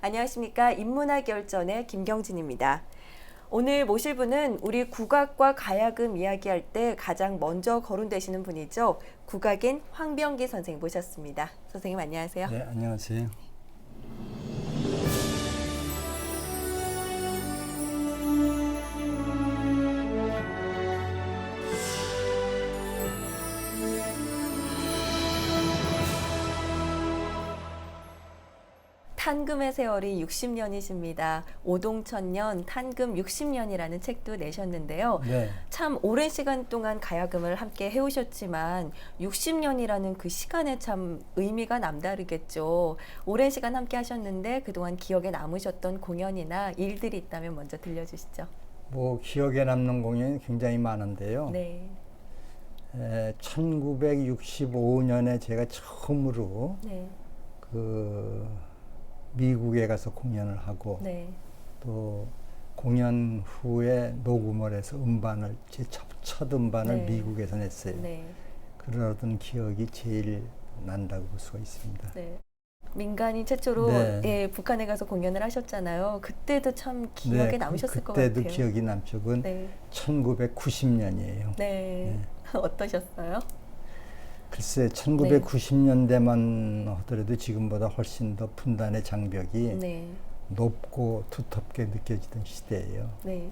안녕하십니까. 인문학 열전의 김경진입니다. 오늘 모실 분은 우리 국악과 가야금 이야기할 때 가장 먼저 거론되시는 분이죠. 국악인 황병기 선생님 모셨습니다. 선생님 안녕하세요. 네, 안녕하세요. 탄금의 세월이 60년이십니다. 오동천년 탄금 60년이라는 책도 내셨는데요. 네. 참 오랜 시간 동안 가야금을 함께 해오셨지만 60년이라는 그 시간에 참 의미가 남다르겠죠. 오랜 시간 함께 하셨는데 그동안 기억에 남으셨던 공연이나 일들이 있다면 먼저 들려주시죠. 뭐 기억에 남는 공연이 굉장히 많은데요. 네. 1965년에 제가 처음으로 네. 그 미국에 가서 공연을 하고 네. 또 공연 후에 녹음을 해서 음반을 제 첫 음반을 네. 미국에서 냈어요. 네. 그러던 기억이 제일 난다고 볼 수가 있습니다. 네. 민간인 최초로 네. 예, 북한에 가서 공연을 하셨잖아요. 그때도 참 기억에 남으셨을 것 같아요. 그때도 기억이 남죠. 그건 네. 1990년이에요. 네. 어떠셨어요? 글쎄 1990년대만 하더라도 지금보다 훨씬 더 분단의 장벽이 네. 높고 두텁게 느껴지던 시대예요. 네.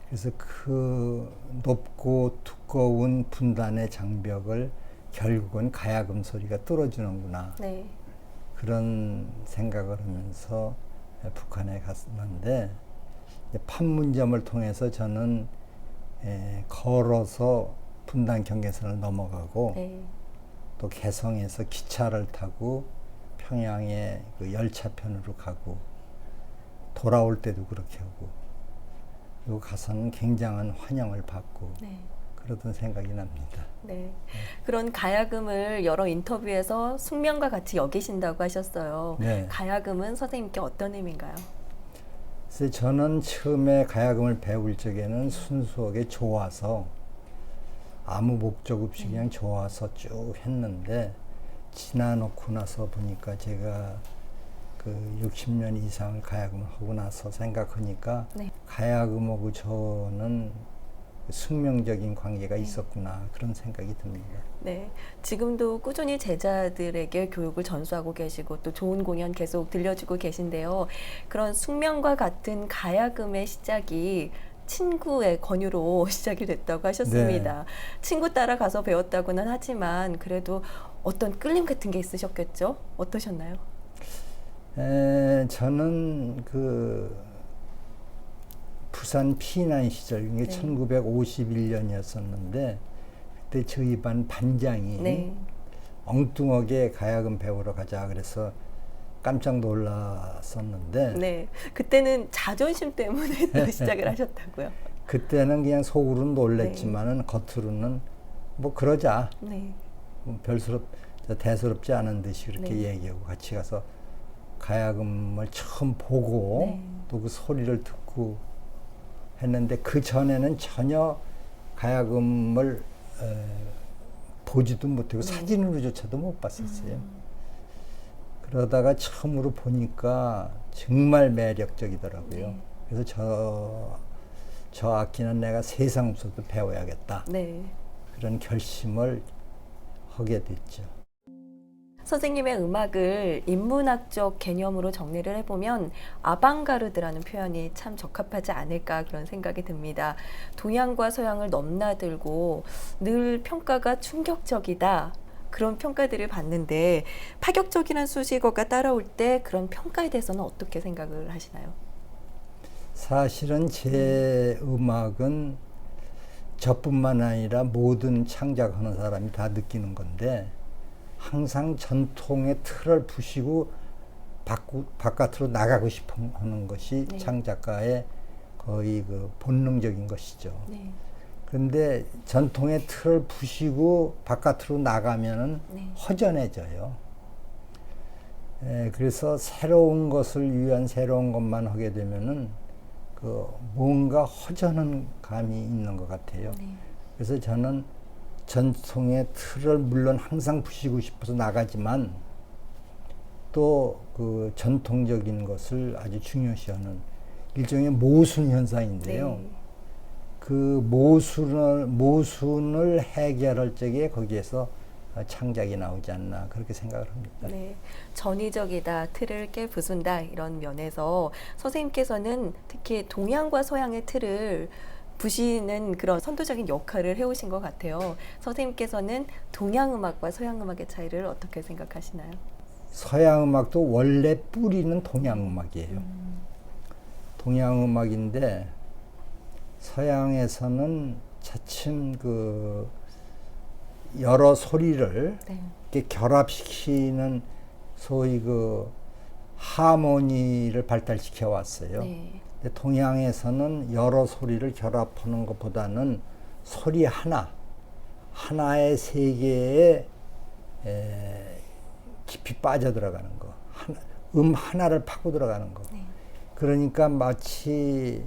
그래서 그 높고 두꺼운 분단의 장벽을 결국은 가야금 소리가 뚫어주는구나. 네. 그런 생각을 하면서 북한에 갔는데 판문점을 통해서 저는 걸어서 분단 경계선을 넘어가고 네. 또 개성에서 기차를 타고 평양의 그 열차편으로 가고 돌아올 때도 그렇게 하고 그리고 가서는 굉장한 환영을 받고 네. 그러던 생각이 납니다. 네. 그런 가야금을 여러 인터뷰에서 숙명과 같이 여기신다고 하셨어요. 네. 가야금은 선생님께 어떤 의미인가요? 그래서 저는 처음에 가야금을 배울 적에는 순수하게 좋아서 아무 목적 없이 그냥 좋아서 쭉 했는데 지나놓고 나서 보니까 제가 그 60년 이상을 가야금을 하고 나서 생각하니까 네. 가야금하고 저는 숙명적인 관계가 있었구나 그런 생각이 듭니다. 네. 지금도 꾸준히 제자들에게 교육을 전수하고 계시고 또 좋은 공연 계속 들려주고 계신데요. 그런 숙명과 같은 가야금의 시작이 친구의 권유로 시작이 됐다고 하셨습니다. 네. 친구 따라 가서 배웠다고는 하지만 그래도 어떤 끌림 같은 게 있으셨겠죠? 어떠셨나요? 저는 그 부산 피난 시절 이게 네. 1951년이었었는데 그때 저희 반 반장이 네. 엉뚱하게 가야금 배우러 가자 그래서 깜짝 놀랐었는데 네. 그때는 자존심 때문에 또 시작을 하셨다고요. 그때는 그냥 속으로는 놀랬지만은 겉으로는 뭐 그러자 네. 뭐 대수롭지 않은 듯이 그렇게 네. 얘기하고 같이 가서 가야금을 처음 보고 네. 또 그 소리를 듣고 했는데 그 전에는 전혀 가야금을 보지도 못하고 사진으로조차도 못 봤었어요. 그러다가 처음으로 보니까 정말 매력적이더라고요. 네. 그래서 저 악기는 내가 세상 없어도 배워야겠다. 네. 그런 결심을 하게 됐죠. 선생님의 음악을 인문학적 개념으로 정리를 해보면 아방가르드라는 표현이 참 적합하지 않을까 그런 생각이 듭니다. 동양과 서양을 넘나들고 늘 평가가 충격적이다. 그런 평가들을 받는데 파격적이라는 수식어가 따라올 때 그런 평가에 대해서는 어떻게 생각을 하시나요? 사실은 제 음악은 저뿐만 아니라 모든 창작하는 사람이 다 느끼는 건데 항상 전통의 틀을 부시고 바깥으로 나가고 싶어 하는 것이 네. 창작가의 거의 그 본능적인 것이죠. 네. 그런데 전통의 틀을 부시고 바깥으로 나가면은 네. 허전해져요. 그래서 새로운 것을 위한 새로운 것만 하게 되면은 그 뭔가 허전한 감이 있는 것 같아요. 네. 그래서 저는 전통의 틀을 물론 항상 부시고 싶어서 나가지만 또 그 전통적인 것을 아주 중요시하는 일종의 모순 현상인데요. 네. 그 모순을 해결할 적에 거기에서 창작이 나오지 않나 그렇게 생각을 합니다. 네, 전위적이다, 틀을 깨부순다 이런 면에서 선생님께서는 특히 동양과 서양의 틀을 부시는 그런 선도적인 역할을 해오신 것 같아요. 선생님께서는 동양 음악과 서양 음악의 차이를 어떻게 생각하시나요? 서양 음악도 원래 뿌리는 동양 음악이에요. 동양 음악인데 서양에서는 차츰 그 여러 소리를 네. 이렇게 결합시키는 소위 그 하모니를 발달시켜 왔어요. 네. 근데 동양에서는 여러 소리를 결합하는 것보다는 소리 하나의 세계에 깊이 빠져들어가는 거, 하나를 파고 들어가는 거. 네. 그러니까 마치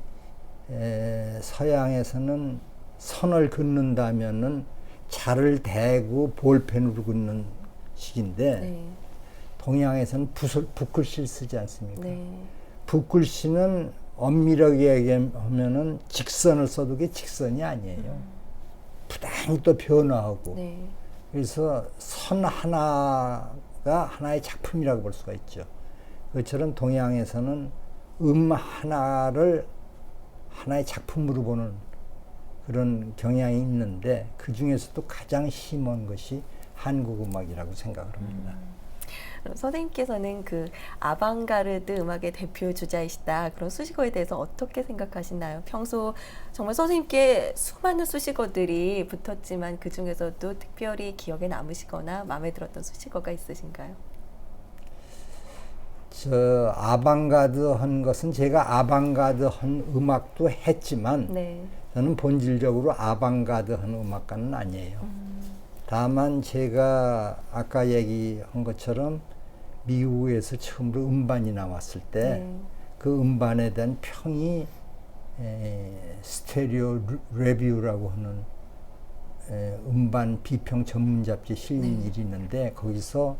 서양에서는 선을 긋는다면은 자를 대고 볼펜으로 긋는 식인데 네. 동양에서는 붓글씨를 쓰지 않습니까? 네. 붓글씨는 엄밀하게 얘기하면은 직선을 써도 그게 직선이 아니에요. 부당히 또 변화하고. 네. 그래서 선 하나가 하나의 작품이라고 볼 수가 있죠. 그처럼 동양에서는 하나를 하나의 작품으로 보는 그런 경향이 있는데 그 중에서도 가장 심한 것이 한국 음악이라고 생각을 합니다. 선생님께서는 그 아방가르드 음악의 대표 주자이시다 그런 수식어에 대해서 어떻게 생각하시나요? 평소 정말 선생님께 수많은 수식어들이 붙었지만 그 중에서도 특별히 기억에 남으시거나 마음에 들었던 수식어가 있으신가요? 저 아방가드 한 것은 제가 아방가드 한 음악도 했지만 네. 저는 본질적으로 아방가드 한 음악가는 아니에요. 다만 제가 아까 얘기한 것처럼 미국에서 처음으로 음반이 나왔을 때 그 음반에 대한 평이 스테레오 레뷰라고 하는 음반 비평 전문 잡지에 실린 일이 있는데 거기서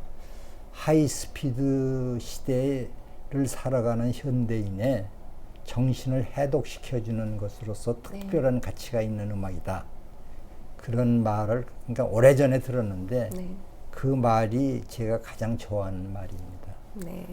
하이스피드 시대를 살아가는 현대인의 정신을 해독시켜주는 것으로서 특별한 가치가 있는 음악이다. 그런 말을 그러니까 오래전에 들었는데 그 말이 제가 가장 좋아하는 말입니다. 네.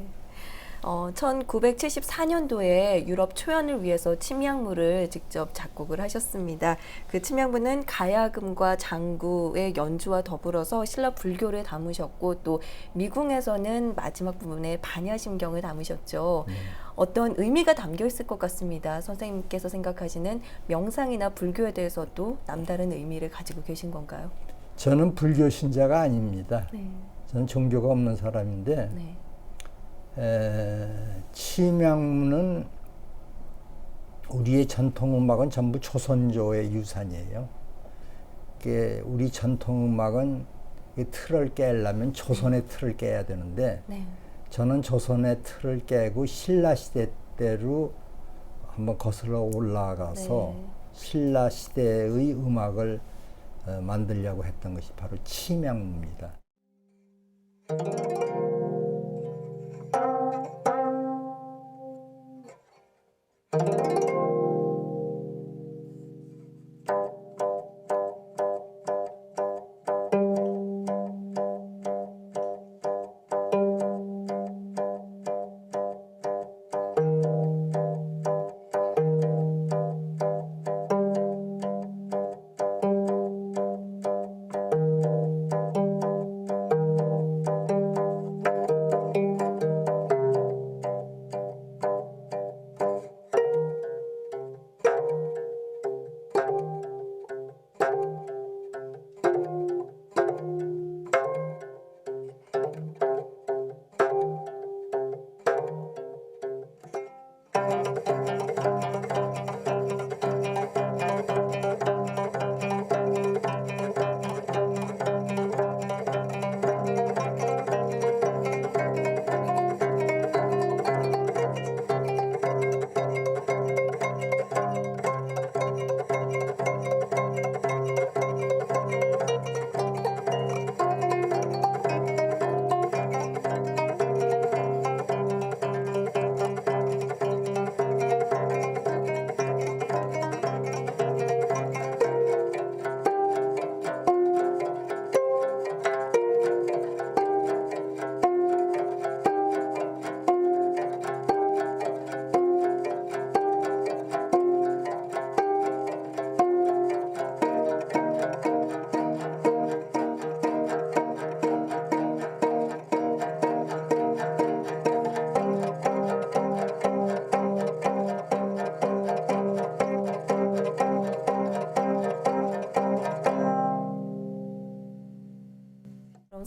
1974년도에 유럽 초연을 위해서 침향무를 직접 작곡을 하셨습니다. 그 침향무는 가야금과 장구의 연주와 더불어서 신라 불교를 담으셨고 또 미궁에서는 마지막 부분에 반야심경을 담으셨죠. 어떤 의미가 담겨 있을 것 같습니다. 선생님께서 생각하시는 명상이나 불교에 대해서도 남다른 의미를 가지고 계신 건가요? 저는 불교 신자가 아닙니다. 네. 저는 종교가 없는 사람인데 네. 침향무는 우리의 전통음악은 전부 조선조의 유산이에요. 우리 전통음악은 틀을 깨려면 조선의 틀을 깨야 되는데 네. 저는 조선의 틀을 깨고 신라시대 때로 한번 거슬러 올라가서 신라시대의 음악을 만들려고 했던 것이 바로 침향무입니다.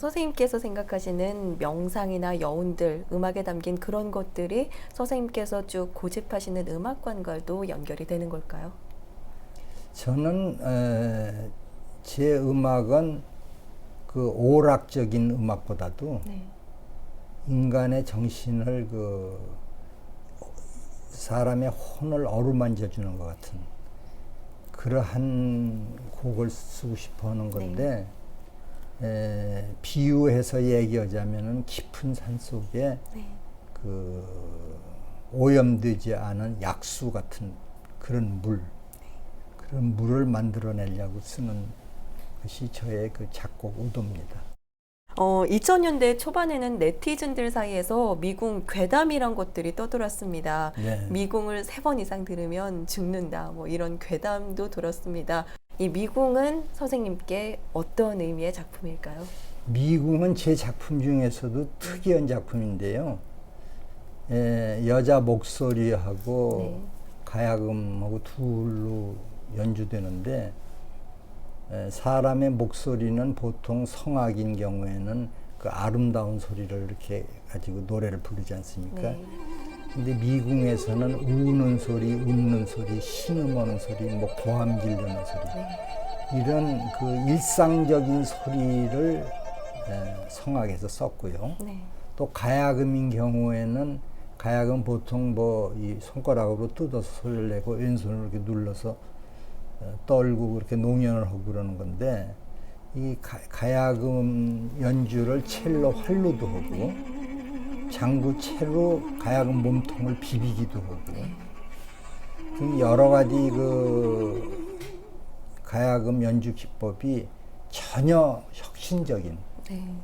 선생님께서 생각하시는 명상이나 여운들, 음악에 담긴 그런 것들이 선생님께서 쭉 고집하시는 음악관과도 연결이 되는 걸까요? 저는 제 음악은 그 오락적인 음악보다도 네. 인간의 정신을 사람의 혼을 어루만져 주는 것 같은 그러한 곡을 쓰고 싶어 하는 건데 비유해서 얘기하자면은 깊은 산 속에 네. 그 오염되지 않은 약수 같은 그런 그런 물을 만들어내려고 쓰는 것이 저의 그 작곡 의도입니다. 2000년대 초반에는 네티즌들 사이에서 미궁 괴담이란 것들이 떠돌았습니다. 네. 미궁을 3번 이상 들으면 죽는다. 뭐 이런 괴담도 들었습니다. 이 미궁은 선생님께 어떤 의미의 작품일까요? 미궁은 제 작품 중에서도 특이한 작품인데요. 여자 목소리하고 네. 가야금하고 둘로 연주되는데 사람의 목소리는 보통 성악인 경우에는 그 아름다운 소리를 이렇게 가지고 노래를 부르지 않습니까? 네. 근데 미궁에서는 우는 소리, 웃는 소리, 신음하는 소리, 뭐 고함 지르는 소리 이런 그 일상적인 소리를 성악에서 썼고요. 네. 또 가야금인 경우에는 가야금 보통 뭐 이 손가락으로 뜯어서 소리를 내고 왼손으로 이렇게 눌러서 떨고 그렇게 농연을 하고 그러는 건데 이 가야금 연주를 첼로 활로도 하고 장구 채로 가야금 몸통을 비비기도 하고 등 여러 가지 그 가야금 연주 기법이 전혀 혁신적인 네.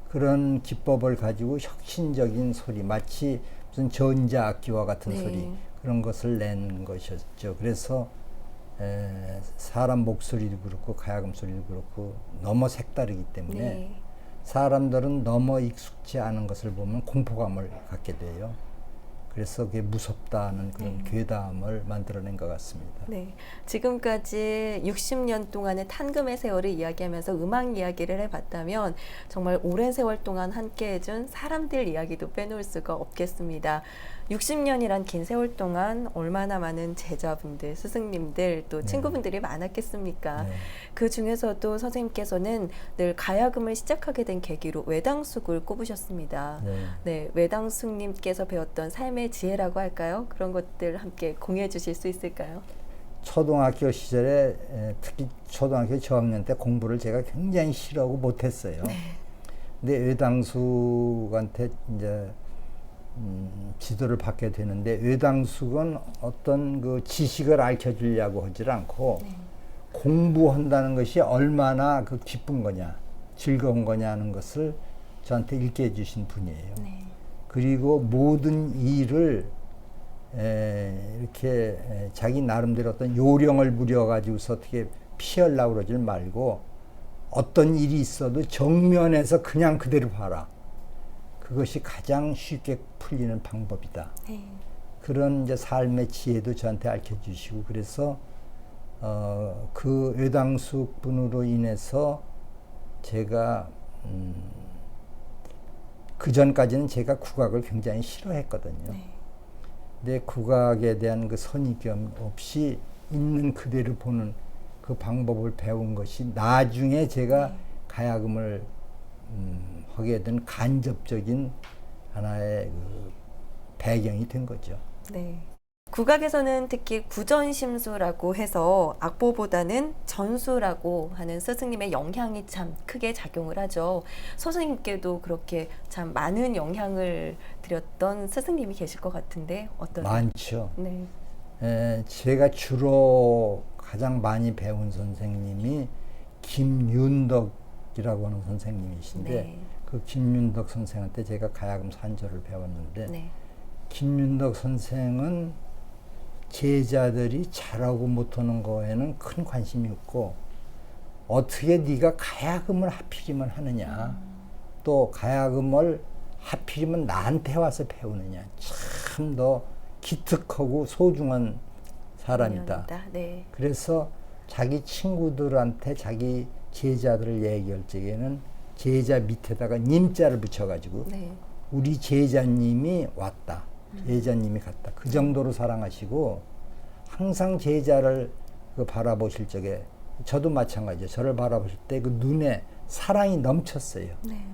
그런 기법을 가지고 혁신적인 소리 마치 무슨 전자악기와 같은 네. 소리 그런 것을 낸 것이었죠. 그래서 사람 목소리도 그렇고 가야금 소리도 그렇고 너무 색다르기 때문에 네. 사람들은 너무 익숙지 않은 것을 보면 공포감을 갖게 돼요. 그래서 그게 무섭다는 그런 괴담을 만들어낸 것 같습니다. 네. 지금까지 60년 동안의 탄금의 세월을 이야기하면서 음악 이야기를 해봤다면 정말 오랜 세월 동안 함께 해준 사람들 이야기도 빼놓을 수가 없겠습니다. 60년이란 긴 세월 동안 얼마나 많은 제자분들, 스승님들, 또 친구분들이 많았겠습니까? 네. 그 중에서도 선생님께서는 늘 가야금을 시작하게 된 계기로 외당숙을 꼽으셨습니다. 네. 네, 외당숙님께서 배웠던 삶의 지혜라고 할까요? 그런 것들 함께 공유해 주실 수 있을까요? 초등학교 시절에 특히 초등학교 저학년 때 공부를 제가 굉장히 싫어하고 못했어요. 근데 외당숙한테 이제 지도를 받게 되는데 외당숙은 어떤 그 지식을 알려주려고 하질 않고 공부한다는 것이 얼마나 그 기쁜 거냐 즐거운 거냐 하는 것을 저한테 읽게 해주신 분이에요. 네. 그리고 모든 일을 이렇게 자기 나름대로 어떤 요령을 부려가지고서 어떻게 피하려고 그러질 말고 어떤 일이 있어도 정면에서 그냥 그대로 봐라. 그것이 가장 쉽게 풀리는 방법이다. 네. 그런 이제 삶의 지혜도 저한테 알려주시고 그래서 그 외당숙 분으로 인해서 제가 그 전까지는 제가 국악을 굉장히 싫어했거든요. 네. 근데 국악에 대한 그 선입견 없이 있는 그대로 보는 그 방법을 배운 것이 나중에 제가 가야금을 하게 된 간접적인 하나의 그 배경이 된 거죠. 네. 국악에서는 특히 구전심수라고 해서 악보보다는 전수라고 하는 스승님의 영향이 참 크게 작용을 하죠. 선생님께도 그렇게 참 많은 영향을 드렸던 스승님이 계실 것 같은데 어떠세요? 많죠. 네. 제가 주로 가장 많이 배운 선생님이 김윤덕이라고 하는 선생님이신데 네. 그 김윤덕 선생한테 제가 가야금 산조를 배웠는데 네. 김윤덕 선생은 제자들이 잘하고 못하는 거에는 큰 관심이 없고 어떻게 네가 가야금을 하필이면 하느냐 또 가야금을 하필이면 나한테 와서 배우느냐 참 더 기특하고 소중한 사람이다. 인연이다. 네. 그래서 자기 친구들한테 자기 제자들을 얘기할 적에는 제자 밑에다가 님자를 붙여가지고 네. 우리 제자님이 왔다. 제자님이 갔다. 그 정도로 사랑하시고 항상 제자를 그 바라보실 적에 저도 마찬가지예요. 저를 바라보실 때 그 눈에 사랑이 넘쳤어요. 네.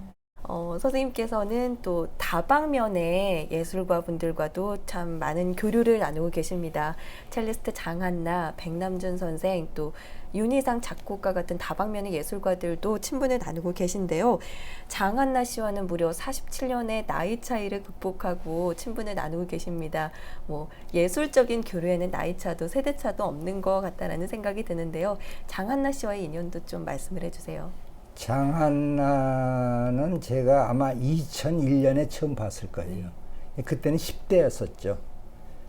선생님께서는 또 다방면의 예술가 분들과도 참 많은 교류를 나누고 계십니다. 첼리스트 장한나, 백남준 선생, 또 윤희상 작곡가 같은 다방면의 예술가들도 친분을 나누고 계신데요. 장한나 씨와는 무려 47년의 나이 차이를 극복하고 친분을 나누고 계십니다. 뭐 예술적인 교류에는 나이 차도 세대 차도 없는 것 같다라는 생각이 드는데요. 장한나 씨와의 인연도 좀 말씀을 해주세요. 장한나는 제가 아마 2001년에 처음 봤을 거예요. 그때는 10대였었죠.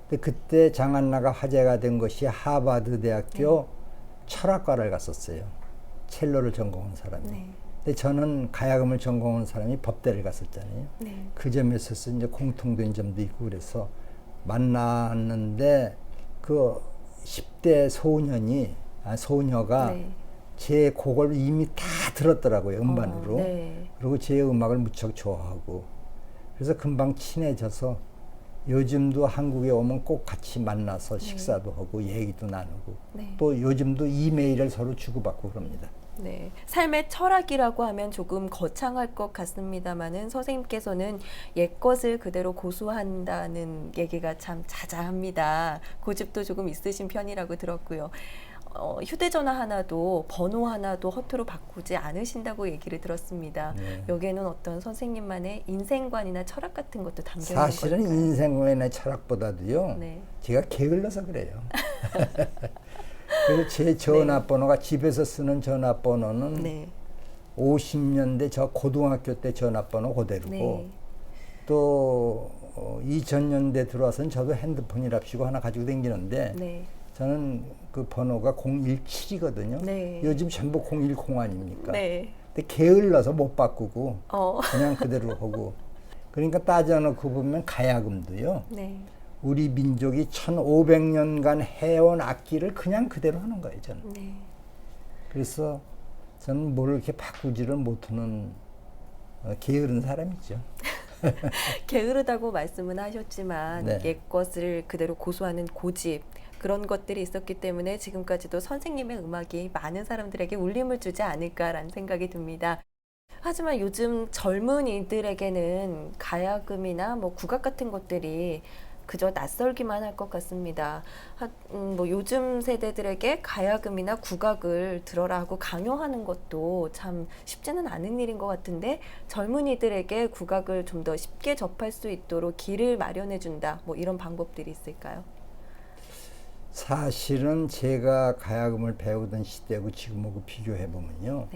근데 그때 장한나가 화제가 된 것이 하버드 대학교 철학과를 갔었어요. 첼로를 전공한 사람이. 근데 저는 가야금을 전공한 사람이 법대를 갔었잖아요. 그 점에 있어서 이제 공통된 점도 있고 그래서 만났는데 그 10대 소녀가 제 곡을 이미 다 들었더라고요, 음반으로. 그리고 제 음악을 무척 좋아하고. 그래서 금방 친해져서 요즘도 한국에 오면 꼭 같이 만나서 식사도 하고 얘기도 나누고 또 요즘도 이메일을 서로 주고받고 그럽니다. 네, 삶의 철학이라고 하면 조금 거창할 것 같습니다만은 선생님께서는 옛것을 그대로 고수한다는 얘기가 참 자자합니다. 고집도 조금 있으신 편이라고 들었고요. 휴대전화 하나도 번호 하나도 허투루 바꾸지 않으신다고 얘기를 들었습니다. 여기에는 어떤 선생님만의 인생관이나 철학 같은 것도 담겨 있는 걸까요? 사실은 인생관이나 철학보다도요. 제가 게을러서 그래요. 그래서 제 전화번호가 집에서 쓰는 전화번호는 50년대 저 고등학교 때 전화번호 그대로고 또 2000년대 들어와서는 저도 핸드폰이랍시고 하나 가지고 다니는데 저는 그 번호가 017이거든요. 요즘 전부 010 아닙니까? 근데 게을러서 못 바꾸고 그냥 그대로 하고. 그러니까 따져놓고 보면 가야금도요. 우리 민족이 1500년간 해온 악기를 그냥 그대로 하는 거예요, 저는. 그래서 저는 뭘 이렇게 바꾸지를 못하는 게으른 사람이죠. 게으르다고 말씀은 하셨지만 옛것을 그대로 고수하는 고집 그런 것들이 있었기 때문에 지금까지도 선생님의 음악이 많은 사람들에게 울림을 주지 않을까라는 생각이 듭니다. 하지만 요즘 젊은이들에게는 가야금이나 뭐 국악 같은 것들이 그저 낯설기만 할 것 같습니다. 뭐 요즘 세대들에게 가야금이나 국악을 들어라 하고 강요하는 것도 참 쉽지는 않은 일인 것 같은데 젊은이들에게 국악을 좀 더 쉽게 접할 수 있도록 길을 마련해 준다. 뭐 이런 방법들이 있을까요? 사실은 제가 가야금을 배우던 시대하고 지금하고 비교해 보면요.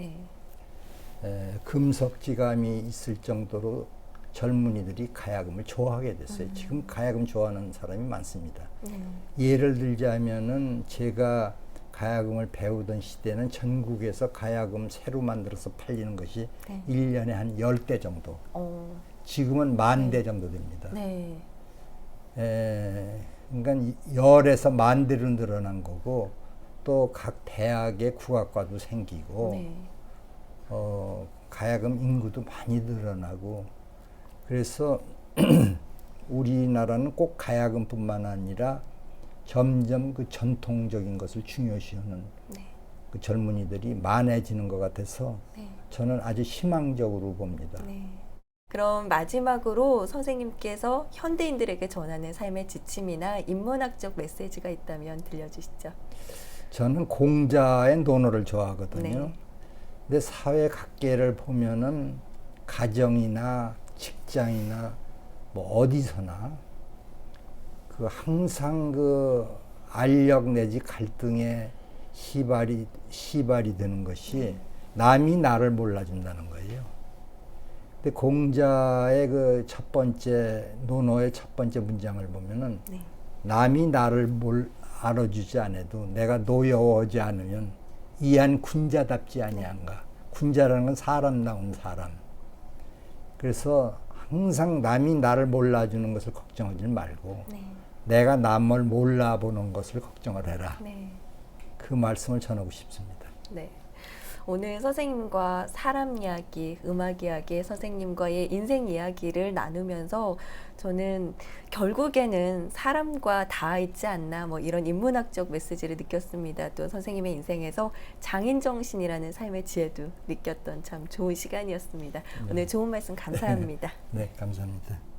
금속지감이 있을 정도로 젊은이들이 가야금을 좋아하게 됐어요. 지금 가야금 좋아하는 사람이 많습니다. 예를 들자면은 제가 가야금을 배우던 시대는 전국에서 가야금 새로 만들어서 팔리는 것이 1년에 한 10대 정도. 지금은 10,000대 정도 됩니다. 그러니까 10에서 10,000대로 늘어난 거고 또 각 대학의 국악과도 생기고 가야금 인구도 많이 늘어나고 그래서 우리나라는 꼭 가야금뿐만 아니라 점점 그 전통적인 것을 중요시하는 그 젊은이들이 많아지는 것 같아서 저는 아주 희망적으로 봅니다. 그럼 마지막으로 선생님께서 현대인들에게 전하는 삶의 지침이나 인문학적 메시지가 있다면 들려주시죠. 저는 공자의 논어를 좋아하거든요. 근데 사회 각계를 보면은 가정이나 직장이나 뭐 어디서나 그 항상 그 알력 내지 갈등의 시발이 되는 것이 남이 나를 몰라준다는 거예요. 근데 공자의 그 첫 번째 논어의 첫 번째 문장을 보면은 남이 나를 알아주지 않아도 내가 노여워하지 않으면 이한 군자답지 아니한가. 군자라는 건 사람다운 사람. 그래서 항상 남이 나를 몰라주는 것을 걱정하지 말고 내가 남을 몰라보는 것을 걱정을 해라. 그 말씀을 전하고 싶습니다. 오늘 선생님과 사람 이야기, 음악 이야기, 선생님과의 인생 이야기를 나누면서 저는 결국에는 사람과 닿아 있지 않나 뭐 이런 인문학적 메시지를 느꼈습니다. 또 선생님의 인생에서 장인 정신이라는 삶의 지혜도 느꼈던 참 좋은 시간이었습니다. 오늘 좋은 말씀 감사합니다. 네, 감사합니다.